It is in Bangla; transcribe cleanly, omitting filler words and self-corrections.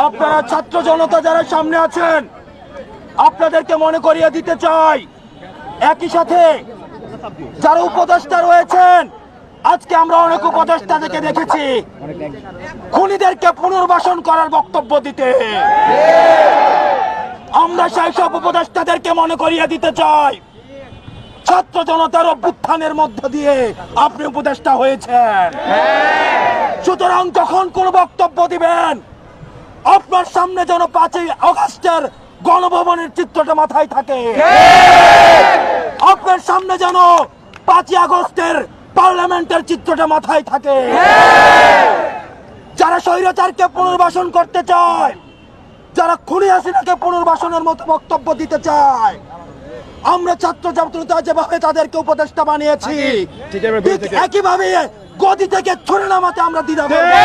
আপনারা ছাত্র জনতা যারা সামনে আছেন, আপনাদেরকে মনে করিয়ে দিতে চাই, একই সাথে যারা উপদেষ্টা রয়েছেন, আজকে আমরা অনেক উপদেষ্টা থেকে দেখেছি খুনিদেরকে পুনর্বাসন করার বক্তব্য দিতে। আমরা সেই সব উপদেষ্টাদেরকে মনে করিয়ে দিতে চাই, ছাত্র জনতার অভ্যুত্থানের মধ্য দিয়ে আপনি উপদেষ্টা হয়েছেন। সুতরাং যখন কোন বক্তব্য দিবেন, আপনার সামনে যেন 5ই আগস্টের গণভবনের চিত্রটা মাথায় থাকে, আপনার সামনে যেন 5ই আগস্টের পার্লামেন্টের চিত্রটা মাথায় থাকে। যারা স্বৈরাচারকে পুনর্বাসন করতে চায়, যারা খুনি হাসিনাকে পুনর্বাসনের মতো বক্তব্য দিতে চায়, আমরা ছাত্র জনতা যেভাবে তাদেরকে উপদেষ্টা বানিয়েছি, ঠিক একইভাবে গদি থেকে ছুড়ে নামাতে আমরা দ্বিধা করব না।